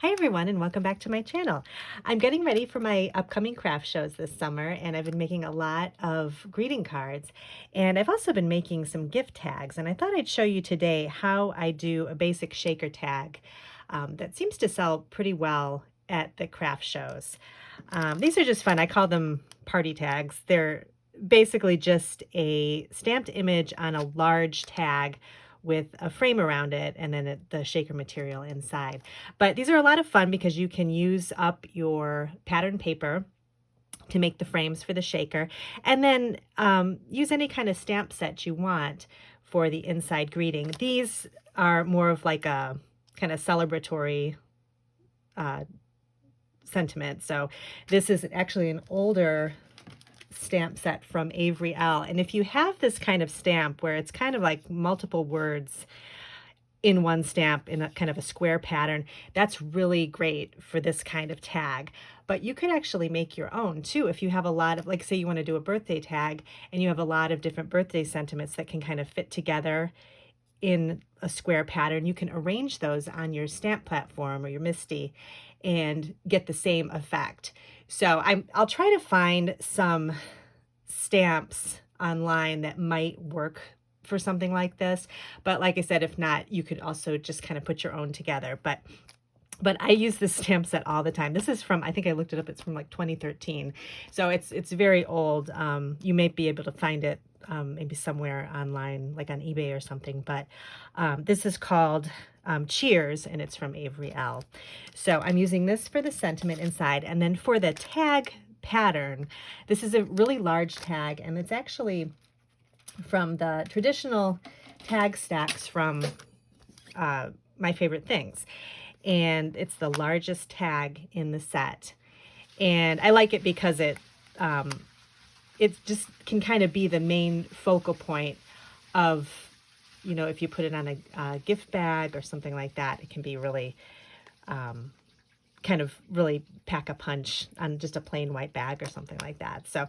Hi everyone and welcome back to my channel. I'm getting ready for my upcoming craft shows this summer and I've been making a lot of greeting cards and I've also been making some gift tags, and I thought I'd show you today how I do a basic shaker tag that seems to sell pretty well at the craft shows. These are just fun. I call them party tags. They're basically just a stamped image on a large tag with a frame around it and then the shaker material inside. But these are a lot of fun because you can use up your pattern paper to make the frames for the shaker, and then use any kind of stamp set you want for the inside greeting. These are more of like a kind of celebratory sentiment. So this is actually an older stamp set from Avery L. And if you have this kind of stamp where it's kind of like multiple words in one stamp in a kind of a square pattern, that's really great for this kind of tag. But you could actually make your own too if you have a lot of, like, say you want to do a birthday tag and you have a lot of different birthday sentiments that can kind of fit together in a square pattern. You can arrange those on your stamp platform or your MISTI and get the same effect. So I'll try to find some stamps online that might work for something like this. But like I said, if not, you could also just kind of put your own together. But I use this stamp set all the time. This is from, I think I looked it up, it's from like 2013. So it's very old. You may be able to find it maybe somewhere online, like on eBay or something. But this is called Cheers, and it's from Avery L. So I'm using this for the sentiment inside. And then for the tag pattern, this is a really large tag, and it's actually from the traditional tag stacks from My Favorite Things. And it's the largest tag in the set. And I like it because it just can kind of be the main focal point of, you know, if you put it on a gift bag or something like that, it can be really kind of really pack a punch on just a plain white bag or something like that. So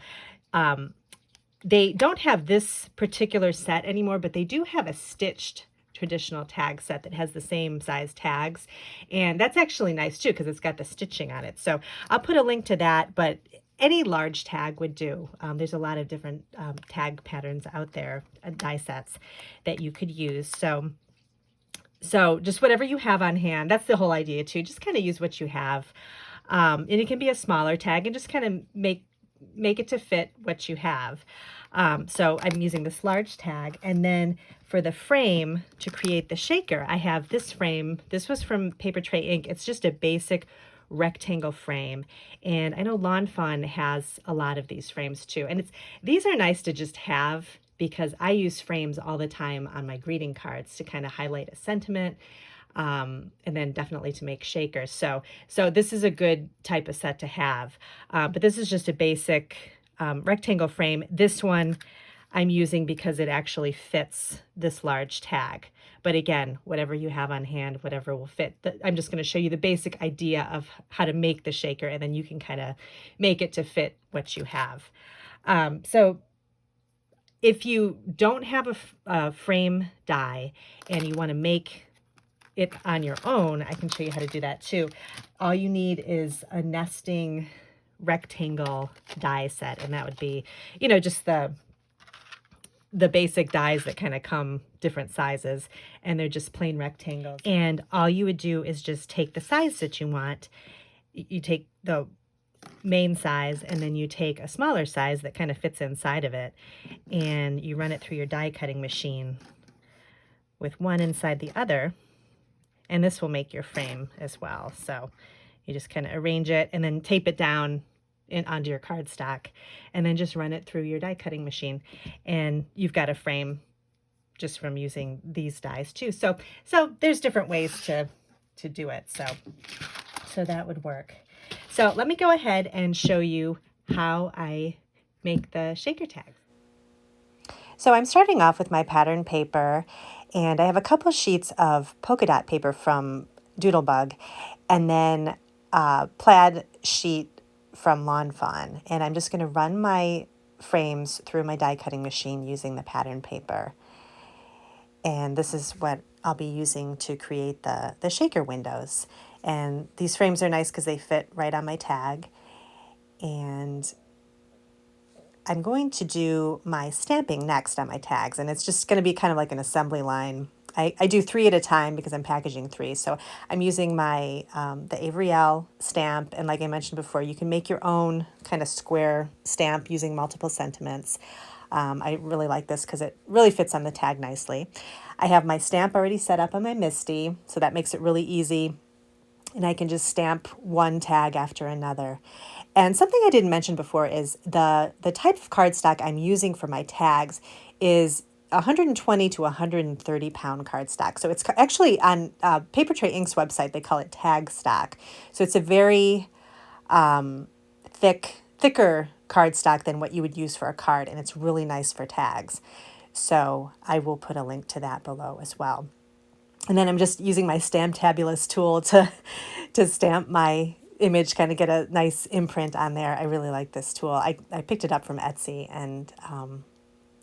they don't have this particular set anymore, but they do have a stitched traditional tag set that has the same size tags, and that's actually nice too because it's got the stitching on it. So I'll put a link to that, but any large tag would do. There's a lot of different tag patterns out there, die sets that you could use. So just whatever you have on hand, that's the whole idea too. Just kind of use what you have. And it can be a smaller tag and just kind of make it to fit what you have. So I'm using this large tag, and then for the frame to create the shaker, I have this frame. This was from Paper Tray Ink. It's just a basic rectangle frame, and I know Lawn Fawn has a lot of these frames too. And these are nice to just have because I use frames all the time on my greeting cards to kind of highlight a sentiment. And then definitely to make shakers. So this is a good type of set to have. But this is just a basic rectangle frame. This one I'm using because it actually fits this large tag. But again, whatever you have on hand, whatever will fit. I'm just going to show you the basic idea of how to make the shaker, and then you can kind of make it to fit what you have. So if you don't have a frame die and you want to make it on your own, I can show you how to do that too. All you need is a nesting rectangle die set, and that would be, you know, just the basic dies that kind of come different sizes, and they're just plain rectangles. And all you would do is just take the size that you want. You take the main size, and then you take a smaller size that kind of fits inside of it, and you run it through your die cutting machine with one inside the other. And this will make your frame as well. So you just kind of arrange it and then tape it down onto your cardstock, and then just run it through your die cutting machine. And you've got a frame just from using these dies too. So there's different ways to do it. So that would work. So let me go ahead and show you how I make the shaker tags. So I'm starting off with my pattern paper, and I have a couple sheets of polka dot paper from Doodlebug, and then a plaid sheet from Lawn Fawn. And I'm just going to run my frames through my die cutting machine using the pattern paper. And this is what I'll be using to create the shaker windows. And these frames are nice because they fit right on my tag. And I'm going to do my stamping next on my tags, and it's just going to be kind of like an assembly line. I do 3 at a time because I'm packaging 3. So I'm using my the Avery L stamp, and like I mentioned before, you can make your own kind of square stamp using multiple sentiments. I really like this because it really fits on the tag nicely. I have my stamp already set up on my MISTI, so that makes it really easy. And I can just stamp one tag after another. And something I didn't mention before is the type of cardstock I'm using for my tags is 120 to 130 pound cardstock. So it's actually on Paper Tray Ink's website, they call it tag stock. So it's a very thicker cardstock than what you would use for a card, and it's really nice for tags. So I will put a link to that below as well. And then I'm just using my Stamptabulous tool to stamp my image, kind of get a nice imprint on there. I really like this tool. I picked it up from Etsy, and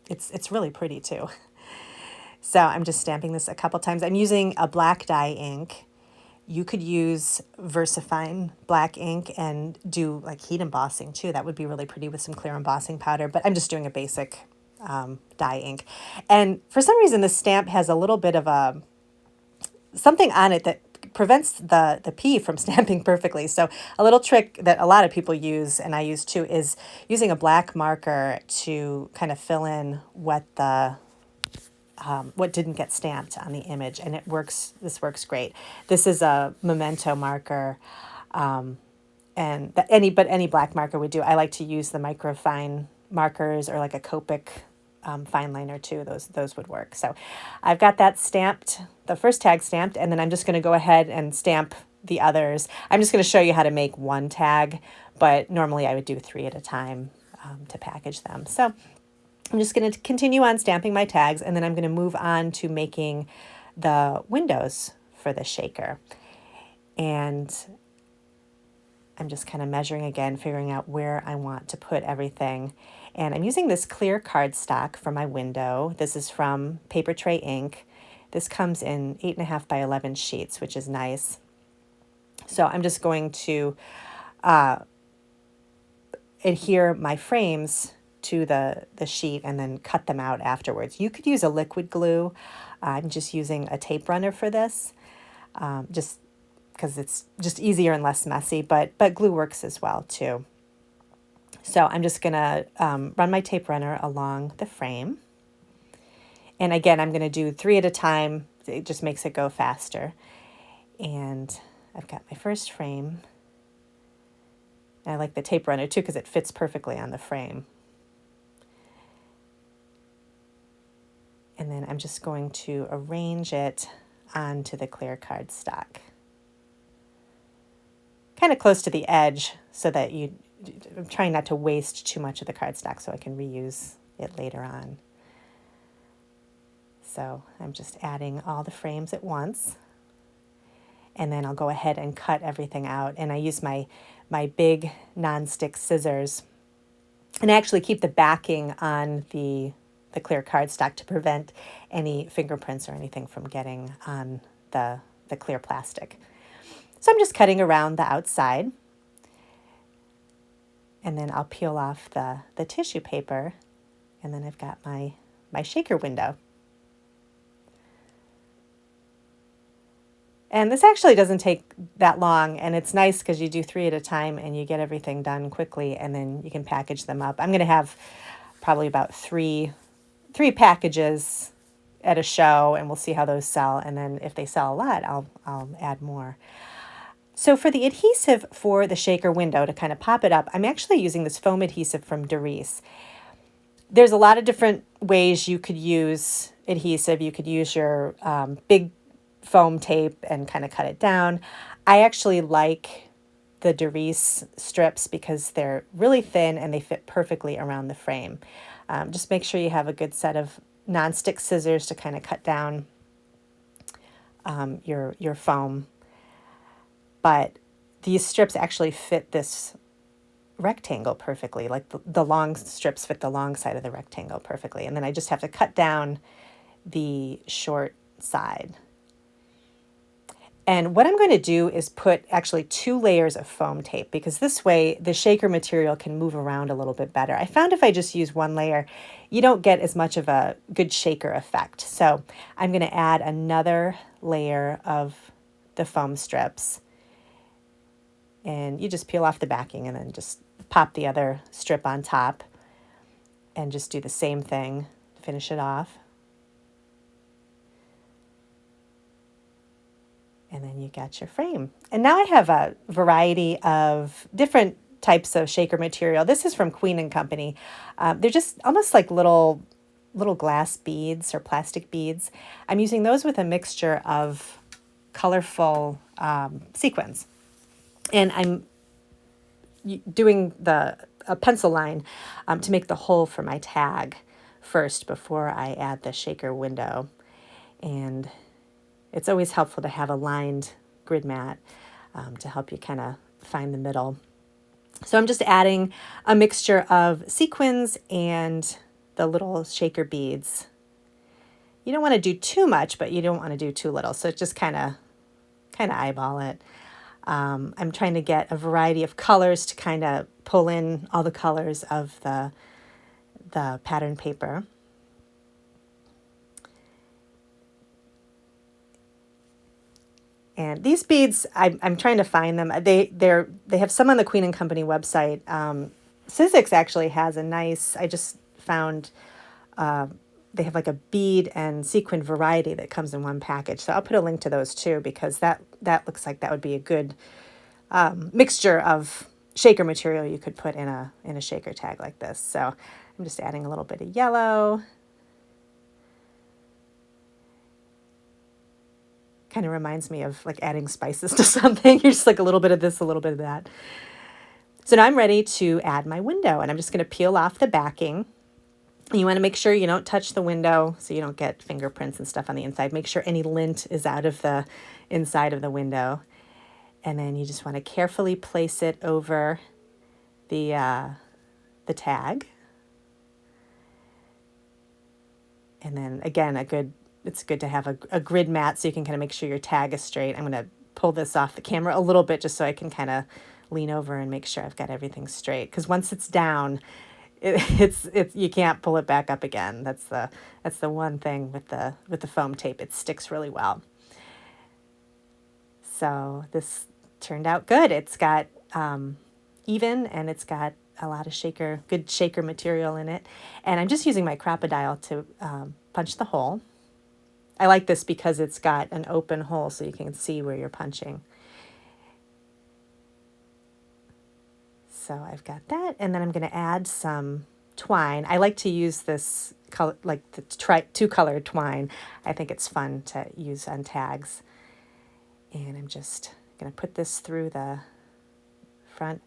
it's really pretty too. So I'm just stamping this a couple times. I'm using a black dye ink. You could use VersaFine black ink and do like heat embossing too. That would be really pretty with some clear embossing powder, but I'm just doing a basic dye ink. And for some reason, this stamp has a little bit of something on it that prevents the P from stamping perfectly. So a little trick that a lot of people use, and I use too, is using a black marker to kind of fill in what didn't get stamped on the image, and it works. This works great. This is a Memento marker, and any black marker would do. I like to use the microfine markers or like a Copic fine liner too. Those would work. So I've got that stamped, the first tag stamped, and then I'm just going to go ahead and stamp the others. I'm just going to show you how to make one tag, but normally I would do 3 at a time to package them. So I'm just going to continue on stamping my tags, and then I'm going to move on to making the windows for the shaker. And I'm just kind of measuring again, figuring out where I want to put everything. And I'm using this clear cardstock for my window. This is from Paper Tray Ink. This comes in 8.5 by 11 sheets, which is nice. So I'm just going to adhere my frames to the sheet and then cut them out afterwards. You could use a liquid glue. I'm just using a tape runner for this, just because it's just easier and less messy, but glue works as well too. So I'm just going to run my tape runner along the frame. And again, I'm going to do 3 at a time. It just makes it go faster. And I've got my first frame. And I like the tape runner too because it fits perfectly on the frame. And then I'm just going to arrange it onto the clear cardstock. Kind of close to the edge so that I'm trying not to waste too much of the cardstock so I can reuse it later on. So I'm just adding all the frames at once. And then I'll go ahead and cut everything out. And I use my big non-stick scissors. And I actually keep the backing on the clear cardstock to prevent any fingerprints or anything from getting on the clear plastic. So I'm just cutting around the outside. And then I'll peel off the tissue paper, and then I've got my shaker window. And this actually doesn't take that long, and it's nice because you do 3 at a time and you get everything done quickly, and then you can package them up. I'm going to have probably about three packages at a show, and we'll see how those sell. And then if they sell a lot, I'll add more. So for the adhesive for the shaker window to kind of pop it up, I'm actually using this foam adhesive from Derice. There's a lot of different ways you could use adhesive. You could use your big foam tape and kind of cut it down. I actually like the Derice strips because they're really thin and they fit perfectly around the frame. Just make sure you have a good set of non-stick scissors to kind of cut down your foam. But these strips actually fit this rectangle perfectly. Like the long strips fit the long side of the rectangle perfectly. And then I just have to cut down the short side. And what I'm going to do is put actually 2 layers of foam tape, because this way the shaker material can move around a little bit better. I found if I just use 1 layer, you don't get as much of a good shaker effect. So I'm going to add another layer of the foam strips. And you just peel off the backing and then just pop the other strip on top and just do the same thing, finish it off. And then you got your frame. And now I have a variety of different types of shaker material. This is from Queen & Company. They're just almost like little glass beads or plastic beads. I'm using those with a mixture of colorful sequins. And I'm doing a pencil line to make the hole for my tag first before I add the shaker window. And it's always helpful to have a lined grid mat to help you kind of find the middle. So I'm just adding a mixture of sequins and the little shaker beads. You don't want to do too much, but you don't want to do too little. So just kind of eyeball it. I'm trying to get a variety of colors to kind of pull in all the colors of the pattern paper. And these beads, I'm trying to find them. They have some on the Queen & Company website. Sizzix actually has a nice, I just found, they have like a bead and sequin variety that comes in one package. So I'll put a link to those too, because that looks like that would be a good mixture of shaker material you could put in a shaker tag like this. So I'm just adding a little bit of yellow. Kind of reminds me of like adding spices to something. You're just like a little bit of this, a little bit of that. So now I'm ready to add my window, and I'm just going to peel off the backing. You want to make sure you don't touch the window so you don't get fingerprints and stuff on the inside. Make sure any lint is out of the inside of the window. And then you just want to carefully place it over the tag. And then again, it's good to have a grid mat so you can kind of make sure your tag is straight. I'm going to pull this off the camera a little bit just so I can kind of lean over and make sure I've got everything straight. Because once it's down, it's you can't pull it back up again. That's the one thing with the foam tape. It sticks really well. So this turned out good. It's got even, and it's got a lot of good shaker material in it. And I'm just using my Crop-A-Dile to punch the hole. I like this because it's got an open hole so you can see where you're punching. So I've got that, and then I'm going to add some twine. I like to use this color, like the two-colored twine. I think it's fun to use on tags. And I'm just going to put this through the front.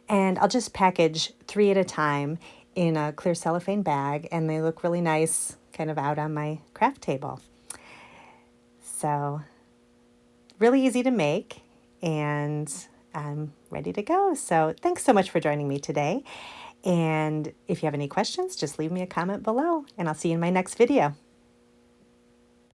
And I'll just package 3 at a time in a clear cellophane bag, and they look really nice kind of out on my craft table. So really easy to make, and I'm ready to go. So thanks so much for joining me today. And if you have any questions, just leave me a comment below, and I'll see you in my next video.